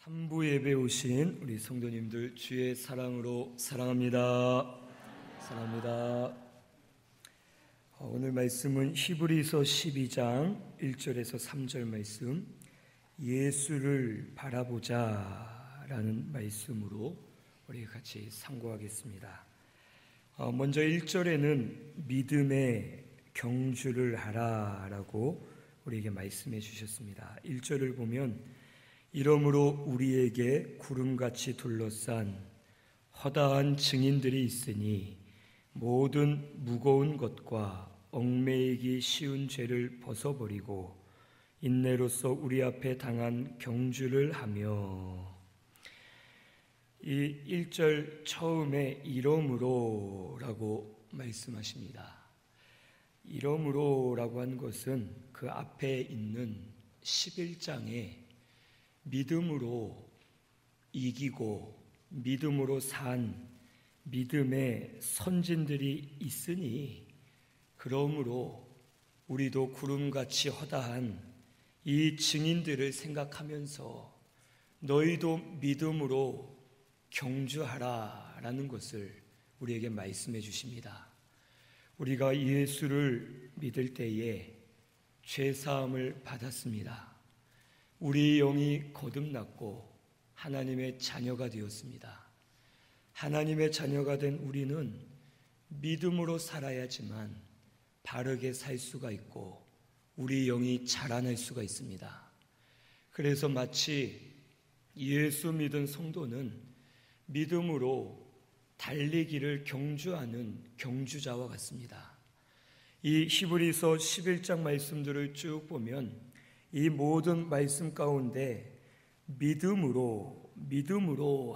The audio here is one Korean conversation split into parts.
3부 예배 오신 우리 성도님들 주의 사랑으로 사랑합니다. 사랑합니다. 오늘 말씀은 히브리서 12장 1절에서 3절 말씀, 예수를 바라보자 라는 말씀으로 우리 같이 상고하겠습니다. 먼저 1절에는 믿음의 경주를 하라 라고 우리에게 말씀해 주셨습니다. 1절을 보면 이러므로 우리에게 구름같이 둘러싼 허다한 증인들이 있으니 모든 무거운 것과 얽매이기 쉬운 죄를 벗어버리고 인내로써 우리 앞에 당한 경주를 하며, 이 1절 처음에 이러므로 라고 말씀하십니다. 이러므로 라고 한 것은 그 앞에 있는 11장에 믿음으로 이기고 믿음으로 산 믿음의 선진들이 있으니 그러므로 우리도 구름같이 허다한 이 증인들을 생각하면서 너희도 믿음으로 경주하라 라는 것을 우리에게 말씀해 주십니다. 우리가 예수를 믿을 때에 죄사함을 받았습니다. 우리 영이 거듭났고 하나님의 자녀가 되었습니다. 하나님의 자녀가 된 우리는 믿음으로 살아야지만 바르게 살 수가 있고 우리 영이 자라날 수가 있습니다. 그래서 마치 예수 믿은 성도는 믿음으로 달리기를 경주하는 경주자와 같습니다. 이 히브리서 11장 말씀들을 쭉 보면 이 모든 말씀 가운데 믿음으로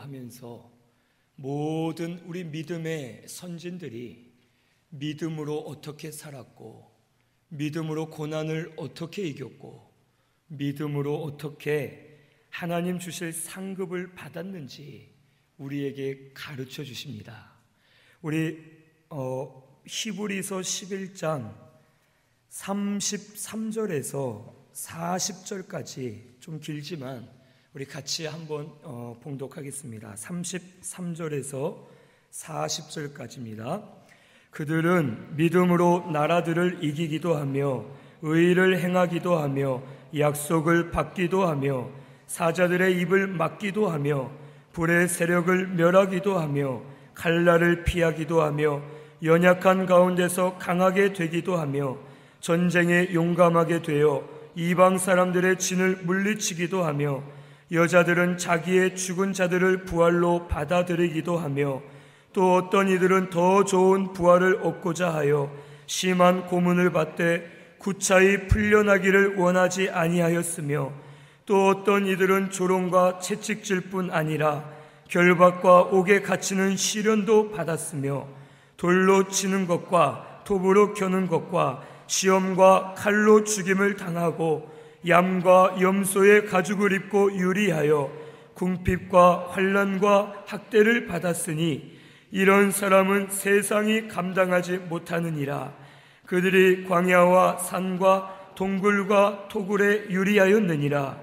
하면서 모든 우리 믿음의 선진들이 믿음으로 어떻게 살았고 믿음으로 고난을 어떻게 이겼고 믿음으로 어떻게 하나님 주실 상급을 받았는지 우리에게 가르쳐 주십니다. 우리 히브리서 11장 33절에서 40절까지 좀 길지만 우리 같이 한번 봉독하겠습니다. 33절에서 40절까지입니다. 그들은 믿음으로 나라들을 이기기도 하며 의를 행하기도 하며 약속을 받기도 하며 사자들의 입을 막기도 하며 불의 세력을 멸하기도 하며 칼날을 피하기도 하며 연약한 가운데서 강하게 되기도 하며 전쟁에 용감하게 되어 이방 사람들의 진을 물리치기도 하며 여자들은 자기의 죽은 자들을 부활로 받아들이기도 하며 또 어떤 이들은 더 좋은 부활을 얻고자 하여 심한 고문을 받되 구차히 풀려나기를 원하지 아니하였으며 또 어떤 이들은 조롱과 채찍질 뿐 아니라 결박과 옥에 갇히는 시련도 받았으며 돌로 치는 것과 톱으로 겨는 것과 시험과 칼로 죽임을 당하고 얌과 염소의 가죽을 입고 유리하여 궁핍과 환난과 학대를 받았으니 이런 사람은 세상이 감당하지 못하느니라. 그들이 광야와 산과 동굴과 토굴에 유리하였느니라.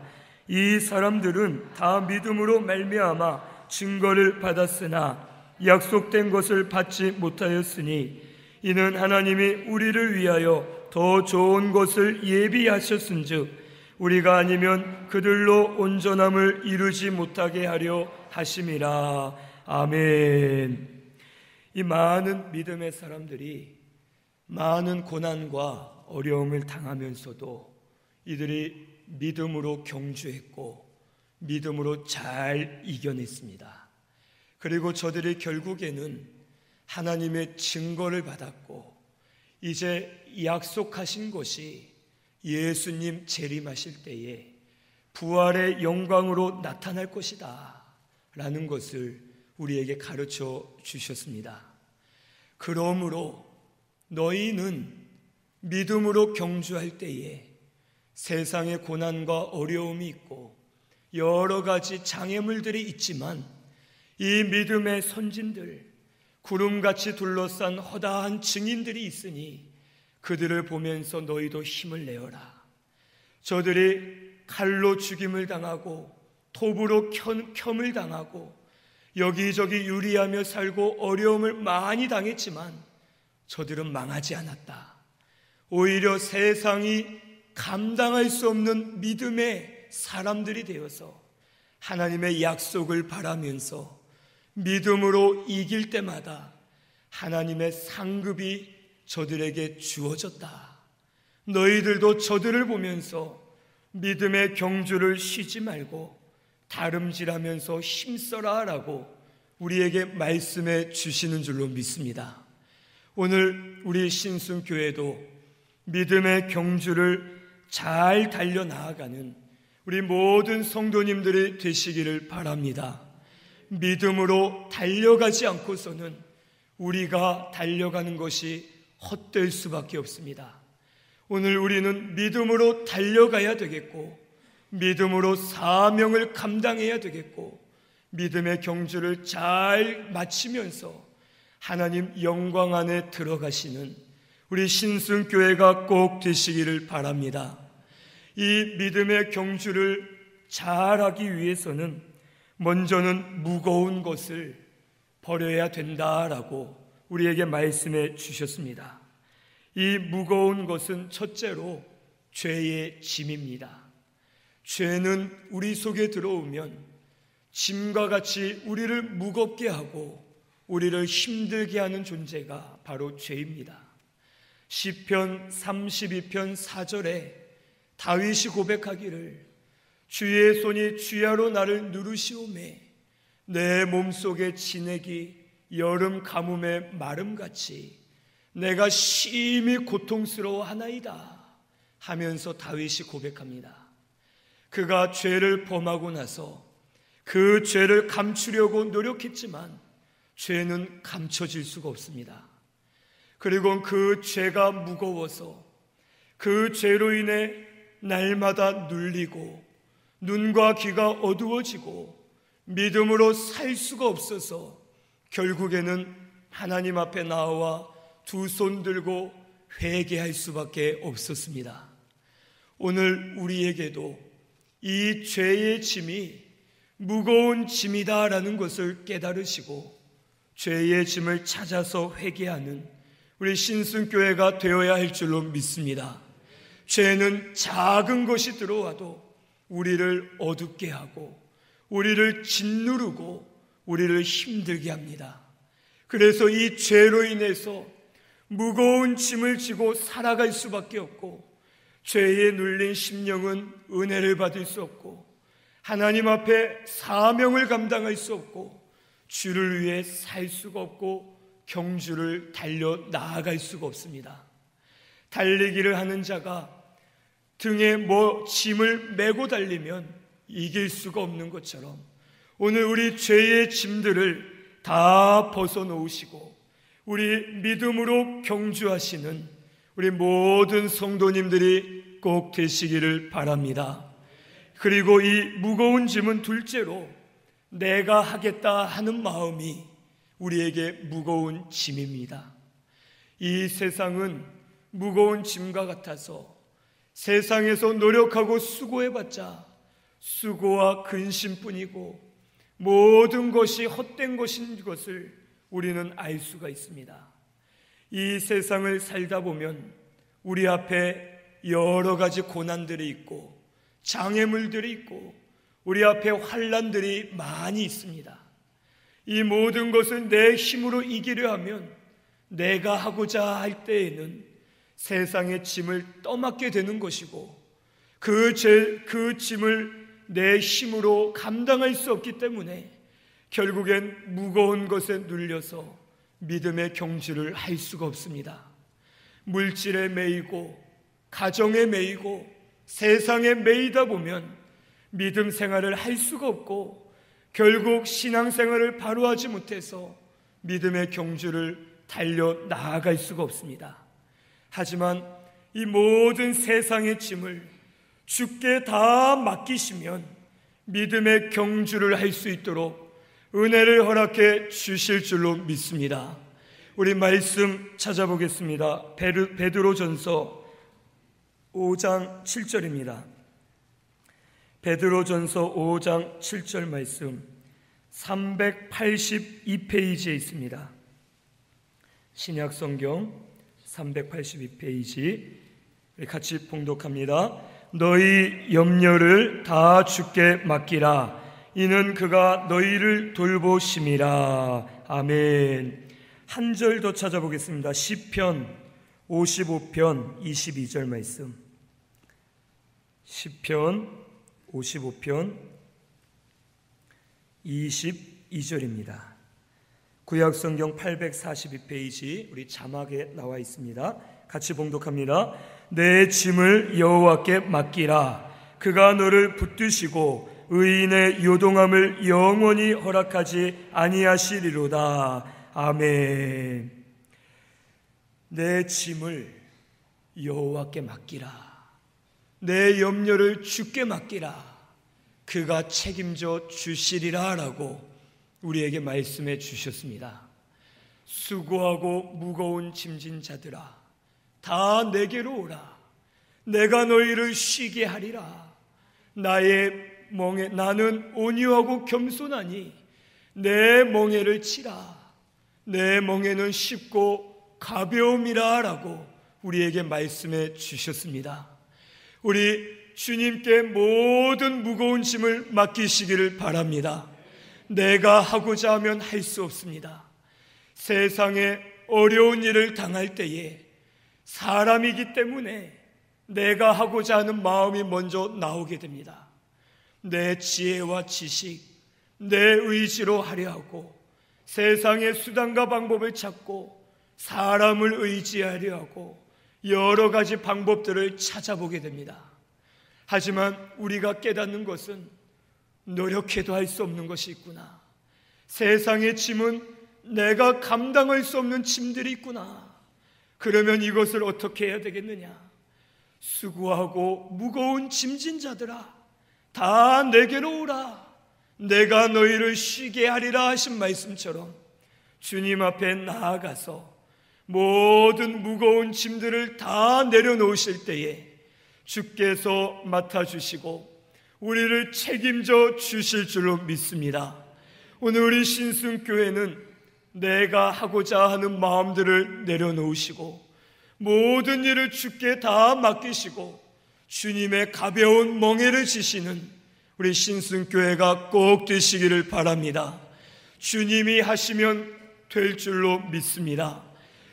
이 사람들은 다 믿음으로 말미암아 증거를 받았으나 약속된 것을 받지 못하였으니 이는 하나님이 우리를 위하여 더 좋은 것을 예비하셨은즉 우리가 아니면 그들로 온전함을 이루지 못하게 하려 하심이라. 아멘. 이 많은 믿음의 사람들이 많은 고난과 어려움을 당하면서도 이들이 믿음으로 경주했고 믿음으로 잘 이겨냈습니다. 그리고 저들이 결국에는 하나님의 증거를 받았고 이제 약속하신 것이 예수님 재림하실 때에 부활의 영광으로 나타날 것이다 라는 것을 우리에게 가르쳐 주셨습니다. 그러므로 너희는 믿음으로 경주할 때에 세상의 고난과 어려움이 있고 여러 가지 장애물들이 있지만 이 믿음의 선진들, 구름같이 둘러싼 허다한 증인들이 있으니 그들을 보면서 너희도 힘을 내어라. 저들이 칼로 죽임을 당하고 톱으로 켬을 당하고 여기저기 유리하며 살고 어려움을 많이 당했지만 저들은 망하지 않았다. 오히려 세상이 감당할 수 없는 믿음의 사람들이 되어서 하나님의 약속을 바라면서 믿음으로 이길 때마다 하나님의 상급이 저들에게 주어졌다. 너희들도 저들을 보면서 믿음의 경주를 쉬지 말고 다름질하면서 힘써라 라고 우리에게 말씀해 주시는 줄로 믿습니다. 오늘 우리 신순교회도 믿음의 경주를 잘 달려나아가는 우리 모든 성도님들이 되시기를 바랍니다. 믿음으로 달려가지 않고서는 우리가 달려가는 것이 헛될 수밖에 없습니다. 오늘 우리는 믿음으로 달려가야 되겠고 믿음으로 사명을 감당해야 되겠고 믿음의 경주를 잘 마치면서 하나님 영광 안에 들어가시는 우리 신순교회가 꼭 되시기를 바랍니다. 이 믿음의 경주를 잘하기 위해서는 먼저는 무거운 것을 버려야 된다라고 우리에게 말씀해 주셨습니다. 이 무거운 것은 첫째로 죄의 짐입니다. 죄는 우리 속에 들어오면 짐과 같이 우리를 무겁게 하고 우리를 힘들게 하는 존재가 바로 죄입니다. 시편 32편 4절에 다윗이 고백하기를 주의 손이 주야로 나를 누르시오매 내 몸속의 진액이 여름 가뭄의 마름같이 내가 심히 고통스러워하나이다 하면서 다윗이 고백합니다. 그가 죄를 범하고 나서 그 죄를 감추려고 노력했지만 죄는 감춰질 수가 없습니다. 그리고 그 죄가 무거워서 그 죄로 인해 날마다 눌리고 눈과 귀가 어두워지고 믿음으로 살 수가 없어서 결국에는 하나님 앞에 나와 두 손 들고 회개할 수밖에 없었습니다. 오늘 우리에게도 이 죄의 짐이 무거운 짐이다라는 것을 깨달으시고 죄의 짐을 찾아서 회개하는 우리 신순교회가 되어야 할 줄로 믿습니다. 죄는 작은 것이 들어와도 우리를 어둡게 하고 우리를 짓누르고 우리를 힘들게 합니다. 그래서 이 죄로 인해서 무거운 짐을 지고 살아갈 수밖에 없고 죄에 눌린 심령은 은혜를 받을 수 없고 하나님 앞에 사명을 감당할 수 없고 주를 위해 살 수가 없고 경주를 달려 나아갈 수가 없습니다. 달리기를 하는 자가 등에 짐을 메고 달리면 이길 수가 없는 것처럼 오늘 우리 죄의 짐들을 다 벗어놓으시고 우리 믿음으로 경주하시는 우리 모든 성도님들이 꼭 되시기를 바랍니다. 그리고 이 무거운 짐은 둘째로 내가 하겠다 하는 마음이 우리에게 무거운 짐입니다. 이 세상은 무거운 짐과 같아서 세상에서 노력하고 수고해봤자 수고와 근심뿐이고 모든 것이 헛된 것인 것을 우리는 알 수가 있습니다. 이 세상을 살다 보면 우리 앞에 여러 가지 고난들이 있고 장애물들이 있고 우리 앞에 환난들이 많이 있습니다. 이 모든 것을 내 힘으로 이기려 하면 내가 하고자 할 때에는 세상의 짐을 떠맡게 되는 것이고 그 짐을 내 힘으로 감당할 수 없기 때문에 결국엔 무거운 것에 눌려서 믿음의 경주를 할 수가 없습니다. 물질에 매이고 가정에 매이고 세상에 매이다 보면 믿음 생활을 할 수가 없고 결국 신앙생활을 바로 하지 못해서 믿음의 경주를 달려 나아갈 수가 없습니다. 하지만 이 모든 세상의 짐을 주께 다 맡기시면 믿음의 경주를 할 수 있도록 은혜를 허락해 주실 줄로 믿습니다. 우리 말씀 찾아보겠습니다. 베드로전서 5장 7절입니다. 베드로전서 5장 7절 말씀 382페이지에 있습니다. 신약성경 382페이지 같이 봉독합니다. 너희 염려를 다 주께 맡기라. 이는 그가 너희를 돌보심이라. 아멘. 한 절 더 찾아보겠습니다. 시편 55편 22절 말씀. 시편 55편 22절입니다. 구약성경 842페이지 우리 자막에 나와 있습니다. 같이 봉독합니다. 내 짐을 여호와께 맡기라. 그가 너를 붙드시고 의인의 요동함을 영원히 허락하지 아니하시리로다. 아멘. 내 짐을 여호와께 맡기라. 내 염려를 주께 맡기라. 그가 책임져 주시리라 라고 우리에게 말씀해 주셨습니다. 수고하고 무거운 짐진 자들아, 다 내게로 오라. 내가 너희를 쉬게 하리라. 나는 온유하고 겸손하니 내 멍에를 치라. 내 멍에는 쉽고 가벼움이라 라고 우리에게 말씀해 주셨습니다. 우리 주님께 모든 무거운 짐을 맡기시기를 바랍니다. 내가 하고자 하면 할 수 없습니다. 세상에 어려운 일을 당할 때에 사람이기 때문에 내가 하고자 하는 마음이 먼저 나오게 됩니다. 내 지혜와 지식, 내 의지로 하려 하고 세상의 수단과 방법을 찾고 사람을 의지하려 하고 여러 가지 방법들을 찾아보게 됩니다. 하지만 우리가 깨닫는 것은 노력해도 할 수 없는 것이 있구나. 세상의 짐은 내가 감당할 수 없는 짐들이 있구나. 그러면 이것을 어떻게 해야 되겠느냐? 수고하고 무거운 짐진 자들아, 다 내게로 오라. 내가 너희를 쉬게 하리라 하신 말씀처럼 주님 앞에 나아가서 모든 무거운 짐들을 다 내려놓으실 때에 주께서 맡아주시고 우리를 책임져 주실 줄로 믿습니다. 오늘 우리 신순교회는 내가 하고자 하는 마음들을 내려놓으시고 모든 일을 주께 다 맡기시고 주님의 가벼운 멍에를 지시는 우리 신순교회가 꼭 되시기를 바랍니다. 주님이 하시면 될 줄로 믿습니다.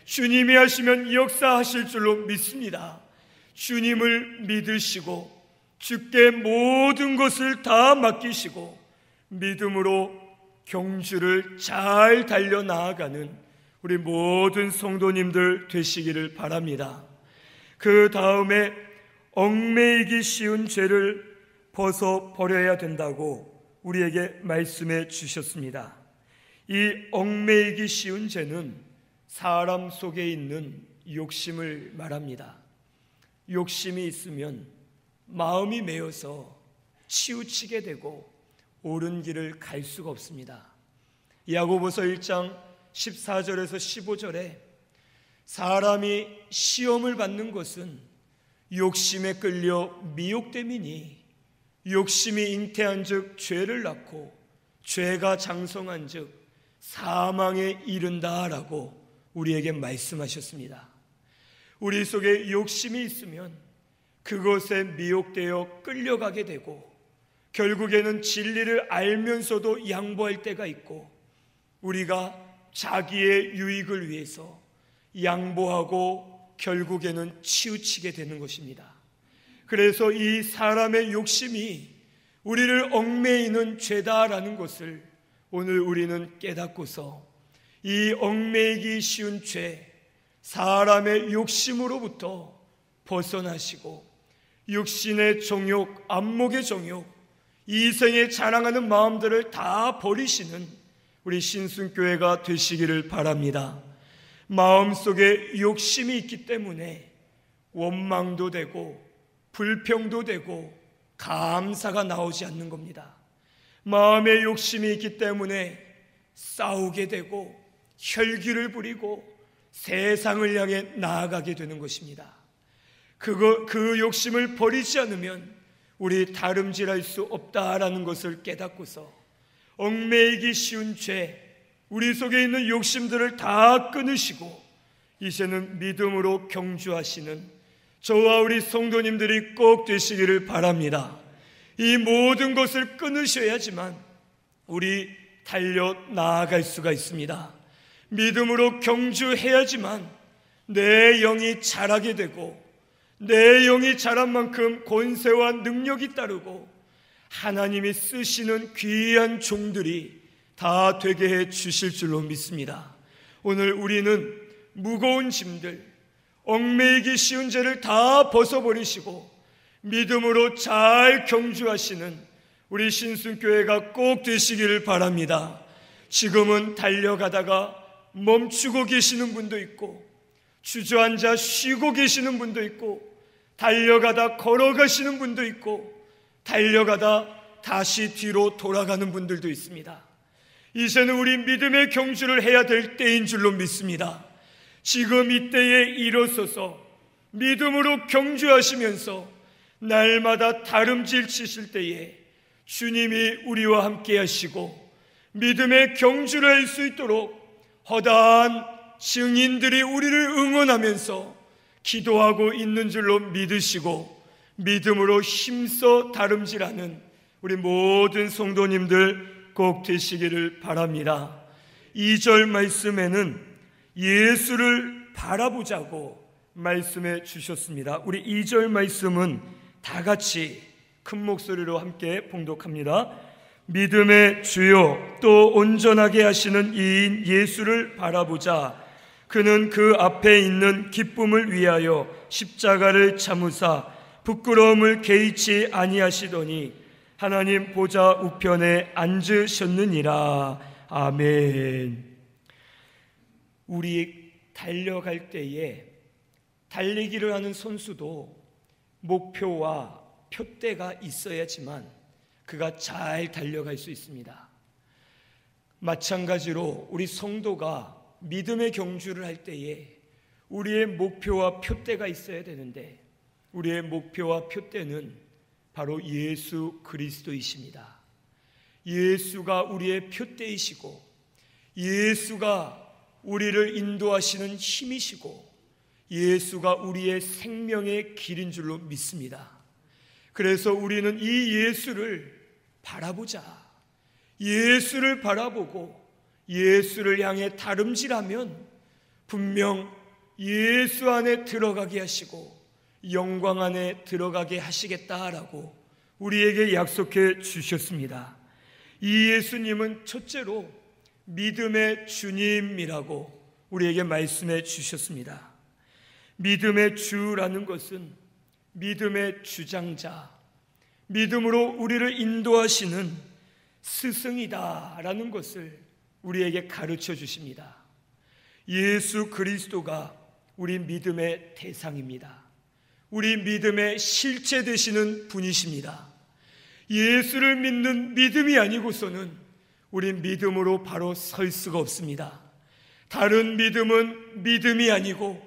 주님이 하시면 역사하실 줄로 믿습니다. 주님을 믿으시고 주께 모든 것을 다 맡기시고 믿음으로 경주를 잘 달려나아가는 우리 모든 성도님들 되시기를 바랍니다. 그 다음에 얽매이기 쉬운 죄를 벗어버려야 된다고 우리에게 말씀해 주셨습니다. 이 얽매이기 쉬운 죄는 사람 속에 있는 욕심을 말합니다. 욕심이 있으면 마음이 메어서 치우치게 되고 옳은 길을 갈 수가 없습니다. 야고보서 1장 14절에서 15절에 사람이 시험을 받는 것은 욕심에 끌려 미혹됨이니 욕심이 잉태한 즉 죄를 낳고 죄가 장성한 즉 사망에 이른다라고 우리에게 말씀하셨습니다. 우리 속에 욕심이 있으면 그것에 미혹되어 끌려가게 되고 결국에는 진리를 알면서도 양보할 때가 있고 우리가 자기의 유익을 위해서 양보하고 결국에는 치우치게 되는 것입니다. 그래서 이 사람의 욕심이 우리를 얽매이는 죄다라는 것을 오늘 우리는 깨닫고서 이 얽매이기 쉬운 죄, 사람의 욕심으로부터 벗어나시고 육신의 정욕, 안목의 정욕, 이생에 자랑하는 마음들을 다 버리시는 우리 신순교회가 되시기를 바랍니다. 마음속에 욕심이 있기 때문에 원망도 되고 불평도 되고 감사가 나오지 않는 겁니다. 마음에 욕심이 있기 때문에 싸우게 되고 혈기를 부리고 세상을 향해 나아가게 되는 것입니다. 그 욕심을 버리지 않으면 우리 다름질할 수 없다라는 것을 깨닫고서 얽매이기 쉬운 죄, 우리 속에 있는 욕심들을 다 끊으시고 이제는 믿음으로 경주하시는 저와 우리 성도님들이 꼭 되시기를 바랍니다. 이 모든 것을 끊으셔야지만 우리 달려 나아갈 수가 있습니다. 믿음으로 경주해야지만 내 영이 자라게 되고 내 영이 자란 만큼 권세와 능력이 따르고 하나님이 쓰시는 귀한 종들이 다 되게 해 주실 줄로 믿습니다. 오늘 우리는 무거운 짐들, 얽매이기 쉬운 죄를 다 벗어버리시고 믿음으로 잘 경주하시는 우리 신순교회가 꼭 되시기를 바랍니다. 지금은 달려가다가 멈추고 계시는 분도 있고 주저앉아 쉬고 계시는 분도 있고 달려가다 걸어가시는 분도 있고 달려가다 다시 뒤로 돌아가는 분들도 있습니다. 이제는 우리 믿음의 경주를 해야 될 때인 줄로 믿습니다. 지금 이때에 일어서서 믿음으로 경주하시면서 날마다 다름질 치실 때에 주님이 우리와 함께 하시고 믿음의 경주를 할 수 있도록 허다한 증인들이 우리를 응원하면서 기도하고 있는 줄로 믿으시고 믿음으로 힘써 다름질하는 우리 모든 성도님들 꼭 되시기를 바랍니다. 2절 말씀에는 예수를 바라보자고 말씀해 주셨습니다. 우리 2절 말씀은 다 같이 큰 목소리로 함께 봉독합니다. 믿음의 주요 또 온전하게 하시는 이인 예수를 바라보자. 그는 그 앞에 있는 기쁨을 위하여 십자가를 참으사 부끄러움을 개의치 아니하시더니 하나님 보좌 우편에 앉으셨느니라. 아멘. 우리 달려갈 때에 달리기를 하는 선수도 목표와 표대가 있어야지만 그가 잘 달려갈 수 있습니다. 마찬가지로 우리 성도가 믿음의 경주를 할 때에 우리의 목표와 표대가 있어야 되는데 우리의 목표와 표대는 바로 예수 그리스도이십니다. 예수가 우리의 표대이시고 예수가 우리를 인도하시는 힘이시고 예수가 우리의 생명의 길인 줄로 믿습니다. 그래서 우리는 이 예수를 바라보자. 예수를 바라보고 예수를 향해 다름질하면 분명 예수 안에 들어가게 하시고 영광 안에 들어가게 하시겠다라고 우리에게 약속해 주셨습니다. 이 예수님은 첫째로 믿음의 주님이라고 우리에게 말씀해 주셨습니다. 믿음의 주라는 것은 믿음의 주장자, 믿음으로 우리를 인도하시는 스승이다라는 것을 우리에게 가르쳐 주십니다. 예수 그리스도가 우리 믿음의 대상입니다. 우리 믿음의 실체 되시는 분이십니다. 예수를 믿는 믿음이 아니고서는 우리 믿음으로 바로 설 수가 없습니다. 다른 믿음은 믿음이 아니고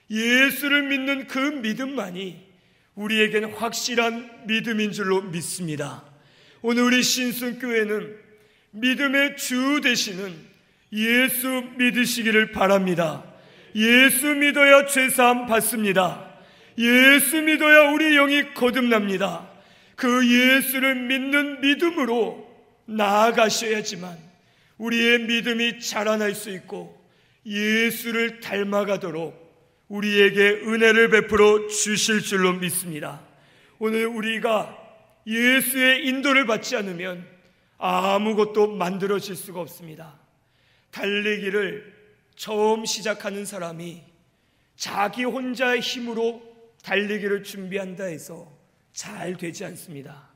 예수를 믿는 그 믿음만이 우리에게는 확실한 믿음인 줄로 믿습니다. 오늘 우리 신순교회는 믿음의 주 되시는 예수 믿으시기를 바랍니다. 예수 믿어야 죄사함 받습니다. 예수 믿어야 우리 영이 거듭납니다. 그 예수를 믿는 믿음으로 나아가셔야지만 우리의 믿음이 자라날 수 있고 예수를 닮아가도록 우리에게 은혜를 베풀어 주실 줄로 믿습니다. 오늘 우리가 예수의 인도를 받지 않으면 아무것도 만들어질 수가 없습니다. 달리기를 처음 시작하는 사람이 자기 혼자의 힘으로 달리기를 준비한다 해서 잘 되지 않습니다.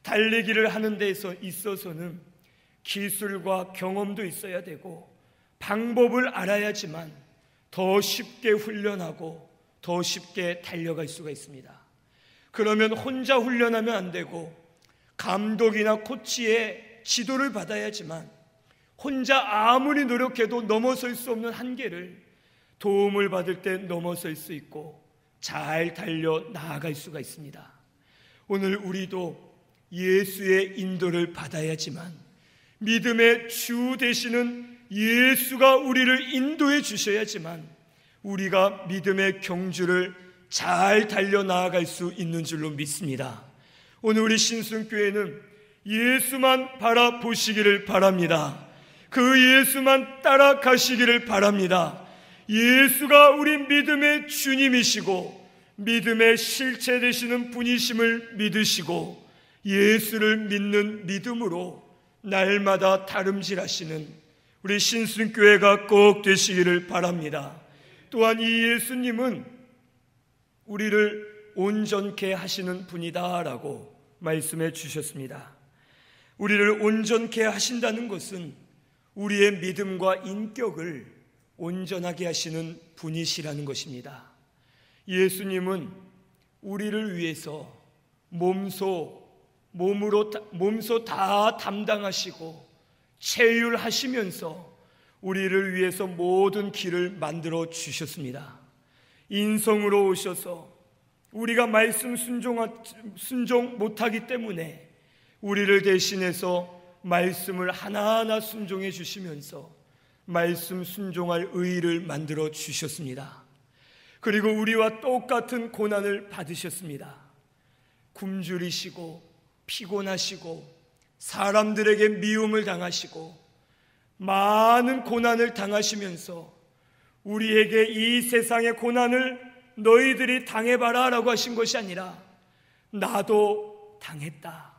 달리기를 하는 데 있어서는 기술과 경험도 있어야 되고 방법을 알아야지만 더 쉽게 훈련하고 더 쉽게 달려갈 수가 있습니다. 그러면 혼자 훈련하면 안 되고 감독이나 코치의 지도를 받아야지만 혼자 아무리 노력해도 넘어설 수 없는 한계를 도움을 받을 때 넘어설 수 있고 잘 달려 나아갈 수가 있습니다. 오늘 우리도 예수의 인도를 받아야지만, 믿음의 주 되시는 예수가 우리를 인도해 주셔야지만 우리가 믿음의 경주를 잘 달려나아갈 수 있는 줄로 믿습니다. 오늘 우리 신순교회는 예수만 바라보시기를 바랍니다. 그 예수만 따라가시기를 바랍니다. 예수가 우리 믿음의 주님이시고 믿음의 실체 되시는 분이심을 믿으시고 예수를 믿는 믿음으로 날마다 다름질하시는 우리 신순교회가 꼭 되시기를 바랍니다. 또한 이 예수님은 우리를 온전케 하시는 분이다라고 말씀해 주셨습니다. 우리를 온전케 하신다는 것은 우리의 믿음과 인격을 온전하게 하시는 분이시라는 것입니다. 예수님은 우리를 위해서 몸소 다 담당하시고 체휼하시면서 우리를 위해서 모든 길을 만들어 주셨습니다. 인성으로 오셔서 우리가 말씀 순종 못하기 때문에 우리를 대신해서 말씀을 하나하나 순종해 주시면서 말씀 순종할 의의를 만들어 주셨습니다. 그리고 우리와 똑같은 고난을 받으셨습니다. 굶주리시고 피곤하시고 사람들에게 미움을 당하시고 많은 고난을 당하시면서 우리에게 이 세상의 고난을 너희들이 당해봐라 라고 하신 것이 아니라 나도 당했다,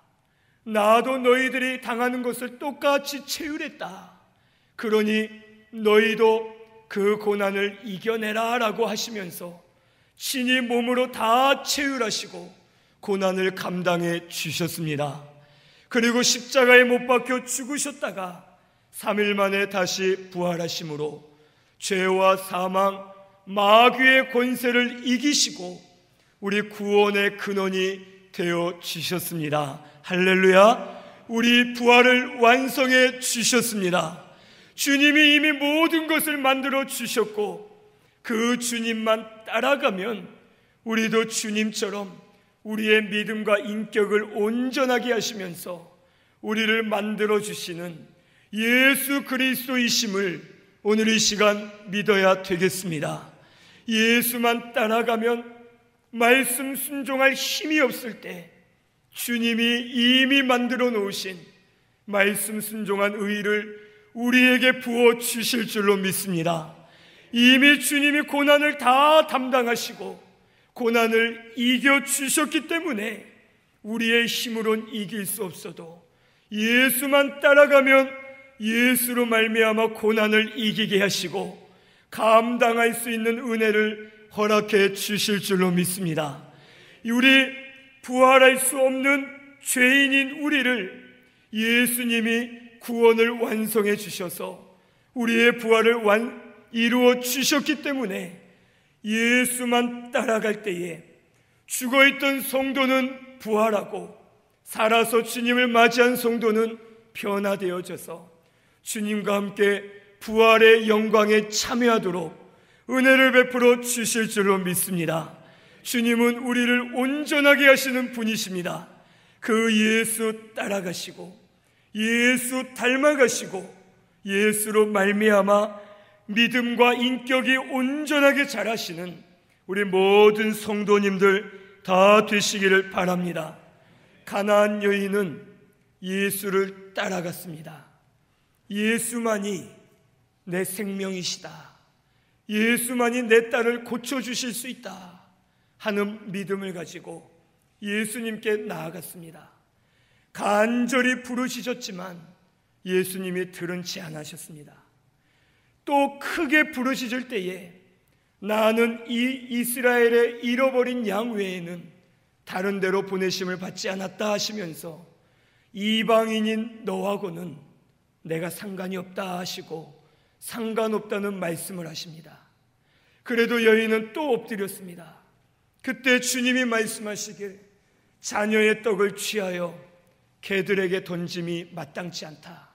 나도 너희들이 당하는 것을 똑같이 체휼했다, 그러니 너희도 그 고난을 이겨내라 라고 하시면서 친히 몸으로 다 체휼하시고 고난을 감당해 주셨습니다. 그리고 십자가에 못 박혀 죽으셨다가 3일 만에 다시 부활하심으로 죄와 사망, 마귀의 권세를 이기시고 우리 구원의 근원이 되어 주셨습니다. 할렐루야. 우리 부활을 완성해 주셨습니다. 주님이 이미 모든 것을 만들어 주셨고 그 주님만 따라가면 우리도 주님처럼 우리의 믿음과 인격을 온전하게 하시면서 우리를 만들어 주시는 예수 그리스도이심을 오늘 이 시간 믿어야 되겠습니다. 예수만 따라가면 말씀 순종할 힘이 없을 때 주님이 이미 만들어 놓으신 말씀 순종한 의를 우리에게 부어 주실 줄로 믿습니다. 이미 주님이 고난을 다 담당하시고 고난을 이겨 주셨기 때문에 우리의 힘으로는 이길 수 없어도 예수만 따라가면 예수로 말미암아 고난을 이기게 하시고 감당할 수 있는 은혜를 허락해 주실 줄로 믿습니다. 우리 부활할 수 없는 죄인인 우리를 예수님이 구원을 완성해 주셔서 우리의 부활을 이루어 주셨기 때문에 예수만 따라갈 때에 죽어있던 성도는 부활하고 살아서 주님을 맞이한 성도는 변화되어져서 주님과 함께 부활의 영광에 참여하도록 은혜를 베풀어 주실 줄로 믿습니다. 주님은 우리를 온전하게 하시는 분이십니다. 그 예수 따라가시고 예수 닮아가시고 예수로 말미암아 믿음과 인격이 온전하게 자라시는 우리 모든 성도님들 다 되시기를 바랍니다. 가나안 여인은 예수를 따라갔습니다. 예수만이 내 생명이시다, 예수만이 내 딸을 고쳐주실 수 있다 하는 믿음을 가지고 예수님께 나아갔습니다. 간절히 부르짖었지만 예수님이 들은 채 안 하셨습니다. 또 크게 부르짖을 때에 나는 이 이스라엘의 잃어버린 양 외에는 다른 데로 보내심을 받지 않았다 하시면서 이방인인 너하고는 내가 상관이 없다 하시고 상관없다는 말씀을 하십니다. 그래도 여인은 또 엎드렸습니다. 그때 주님이 말씀하시길 자녀의 떡을 취하여 개들에게 던짐이 마땅치 않다.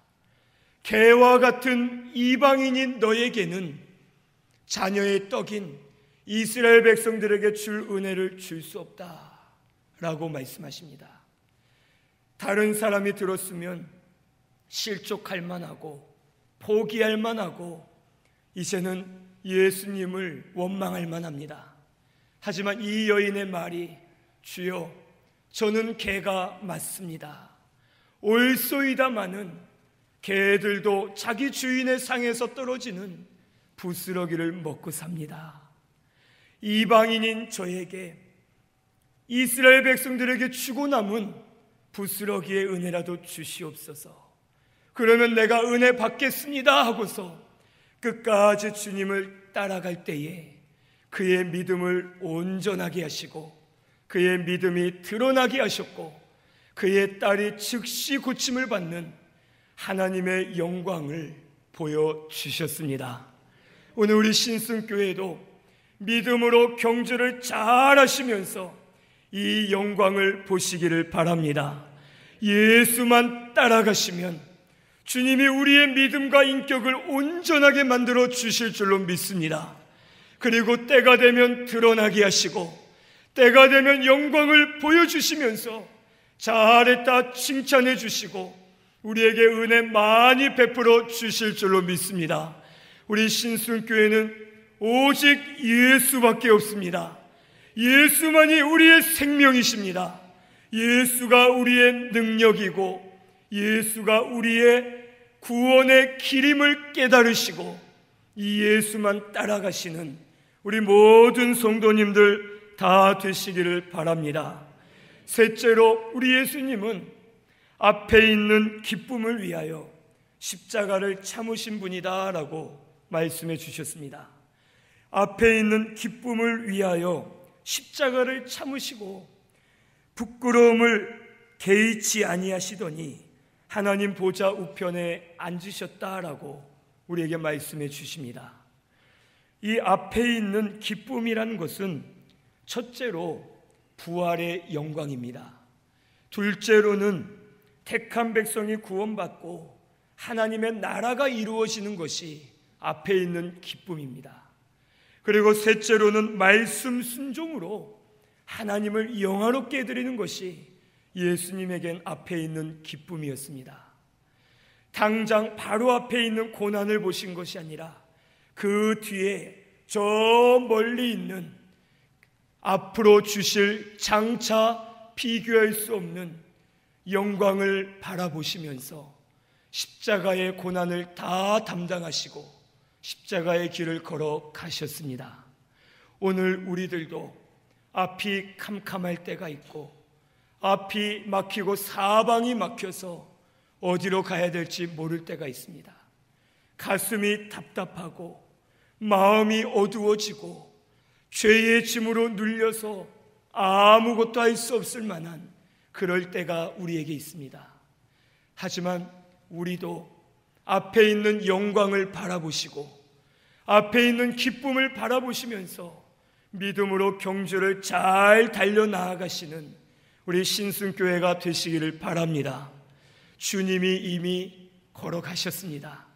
개와 같은 이방인인 너에게는 자녀의 떡인 이스라엘 백성들에게 줄 은혜를 줄 수 없다 라고 말씀하십니다. 다른 사람이 들었으면 실족할 만하고 포기할 만하고 이제는 예수님을 원망할 만합니다. 하지만 이 여인의 말이 주여 저는 개가 맞습니다. 옳소이다마는 개들도 자기 주인의 상에서 떨어지는 부스러기를 먹고 삽니다. 이방인인 저에게 이스라엘 백성들에게 주고 남은 부스러기의 은혜라도 주시옵소서. 그러면 내가 은혜 받겠습니다 하고서 끝까지 주님을 따라갈 때에 그의 믿음을 온전하게 하시고 그의 믿음이 드러나게 하셨고 그의 딸이 즉시 고침을 받는 하나님의 영광을 보여주셨습니다. 오늘 우리 신승교회도 믿음으로 경주를 잘 하시면서 이 영광을 보시기를 바랍니다. 예수만 따라가시면 주님이 우리의 믿음과 인격을 온전하게 만들어 주실 줄로 믿습니다. 그리고 때가 되면 드러나게 하시고 때가 되면 영광을 보여주시면서 잘했다 칭찬해 주시고 우리에게 은혜 많이 베풀어 주실 줄로 믿습니다. 우리 신순교회는 오직 예수밖에 없습니다. 예수만이 우리의 생명이십니다. 예수가 우리의 능력이고 예수가 우리의 구원의 길임을 깨달으시고 이 예수만 따라가시는 우리 모든 성도님들 다 되시기를 바랍니다. 셋째로 우리 예수님은 앞에 있는 기쁨을 위하여 십자가를 참으신 분이다 라고 말씀해 주셨습니다. 앞에 있는 기쁨을 위하여 십자가를 참으시고 부끄러움을 개의치 아니하시더니 하나님 보좌 우편에 앉으셨다라고 우리에게 말씀해 주십니다. 이 앞에 있는 기쁨이라는 것은 첫째로 부활의 영광입니다. 둘째로는 택한 백성이 구원받고 하나님의 나라가 이루어지는 것이 앞에 있는 기쁨입니다. 그리고 셋째로는 말씀 순종으로 하나님을 영화롭게 해드리는 것이 예수님에겐 앞에 있는 기쁨이었습니다. 당장 바로 앞에 있는 고난을 보신 것이 아니라 그 뒤에 저 멀리 있는 앞으로 주실 장차 비교할 수 없는 영광을 바라보시면서 십자가의 고난을 다 담당하시고 십자가의 길을 걸어 가셨습니다. 오늘 우리들도 앞이 캄캄할 때가 있고 앞이 막히고 사방이 막혀서 어디로 가야 될지 모를 때가 있습니다. 가슴이 답답하고 마음이 어두워지고 죄의 짐으로 눌려서 아무것도 할 수 없을 만한 그럴 때가 우리에게 있습니다. 하지만 우리도 앞에 있는 영광을 바라보시고 앞에 있는 기쁨을 바라보시면서 믿음으로 경주를 잘 달려나가시는 우리 신순교회가 되시기를 바랍니다. 주님이 이미 걸어가셨습니다.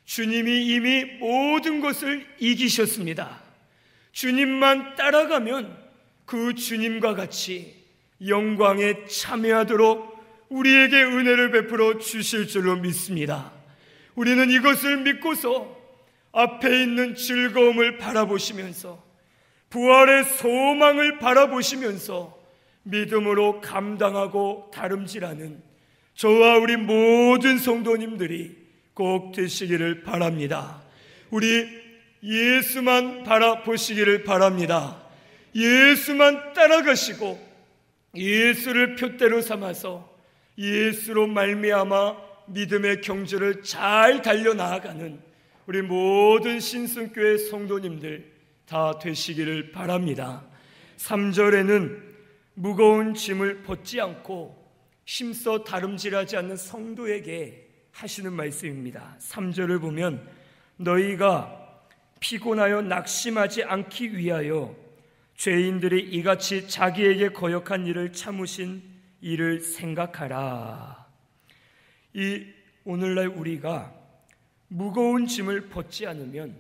주님이 이미 모든 것을 이기셨습니다. 주님만 따라가면 그 주님과 같이 영광에 참여하도록 우리에게 은혜를 베풀어 주실 줄로 믿습니다. 우리는 이것을 믿고서 앞에 있는 즐거움을 바라보시면서 부활의 소망을 바라보시면서 믿음으로 감당하고 다름질하는 저와 우리 모든 성도님들이 꼭 되시기를 바랍니다. 우리 예수만 바라보시기를 바랍니다. 예수만 따라가시고 예수를 표대로 삼아서 예수로 말미암아 믿음의 경주를 잘 달려나가는 우리 모든 신승교회 성도님들 다 되시기를 바랍니다. 3절에는 무거운 짐을 벗지 않고 힘써 다름질하지 않는 성도에게 하시는 말씀입니다. 3절을 보면 너희가 피곤하여 낙심하지 않기 위하여 죄인들이 이같이 자기에게 거역한 일을 참으신 일을 생각하라. 이 오늘날 우리가 무거운 짐을 벗지 않으면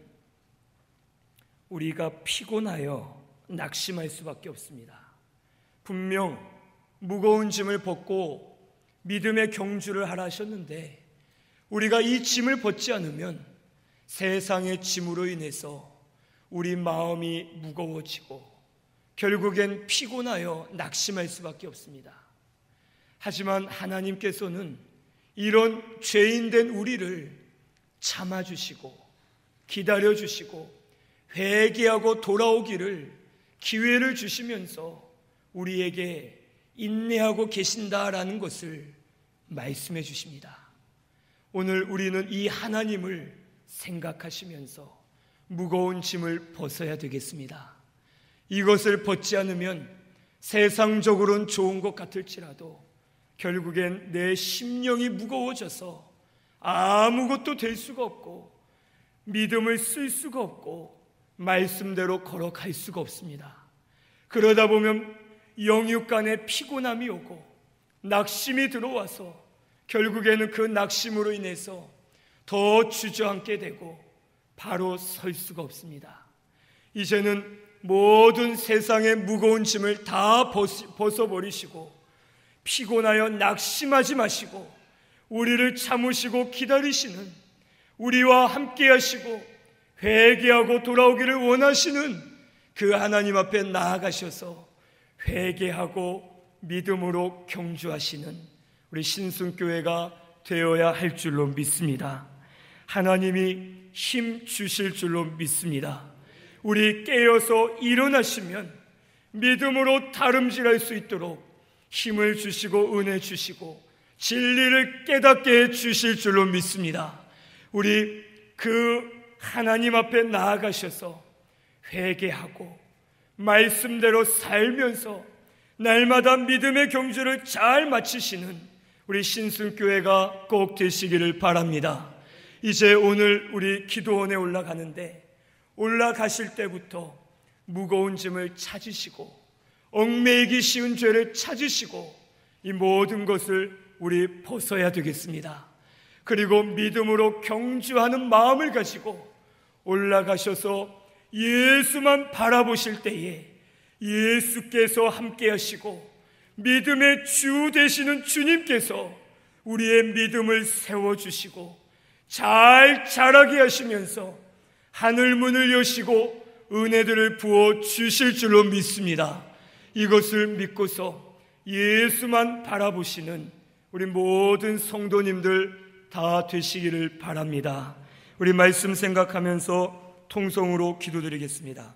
우리가 피곤하여 낙심할 수밖에 없습니다. 분명 무거운 짐을 벗고 믿음의 경주를 하라 하셨는데, 우리가 이 짐을 벗지 않으면 세상의 짐으로 인해서 우리 마음이 무거워지고 결국엔 피곤하여 낙심할 수밖에 없습니다. 하지만 하나님께서는 이런 죄인된 우리를 참아주시고 기다려주시고 회개하고 돌아오기를 기회를 주시면서 우리에게 인내하고 계신다라는 것을 말씀해 주십니다. 오늘 우리는 이 하나님을 생각하시면서 무거운 짐을 벗어야 되겠습니다. 이것을 벗지 않으면 세상적으로는 좋은 것 같을지라도 결국엔 내 심령이 무거워져서 아무것도 될 수가 없고 믿음을 쓸 수가 없고 말씀대로 걸어갈 수가 없습니다. 그러다 보면 영육간에 피곤함이 오고 낙심이 들어와서 결국에는 그 낙심으로 인해서 더 주저앉게 되고 바로 설 수가 없습니다. 이제는 모든 세상의 무거운 짐을 다 벗어버리시고 피곤하여 낙심하지 마시고 우리를 참으시고 기다리시는, 우리와 함께 하시고 회개하고 돌아오기를 원하시는 그 하나님 앞에 나아가셔서 회개하고 믿음으로 경주하시는 우리 신순교회가 되어야 할 줄로 믿습니다. 하나님이 힘 주실 줄로 믿습니다. 우리 깨어서 일어나시면 믿음으로 다름질할 수 있도록 힘을 주시고 은혜 주시고 진리를 깨닫게 해 주실 줄로 믿습니다. 우리 그 하나님 앞에 나아가셔서 회개하고 말씀대로 살면서 날마다 믿음의 경주를 잘 마치시는 우리 신순교회가 꼭 되시기를 바랍니다. 이제 오늘 우리 기도원에 올라가는데 올라가실 때부터 무거운 짐을 찾으시고 얽매이기 쉬운 죄를 찾으시고 이 모든 것을 우리 벗어야 되겠습니다. 그리고 믿음으로 경주하는 마음을 가지고 올라가셔서 예수만 바라보실 때에 예수께서 함께 하시고 믿음의 주 되시는 주님께서 우리의 믿음을 세워주시고 잘 자라게 하시면서 하늘문을 여시고 은혜들을 부어 주실 줄로 믿습니다. 이것을 믿고서 예수만 바라보시는 우리 모든 성도님들 다 되시기를 바랍니다. 우리 말씀 생각하면서 통성으로 기도드리겠습니다.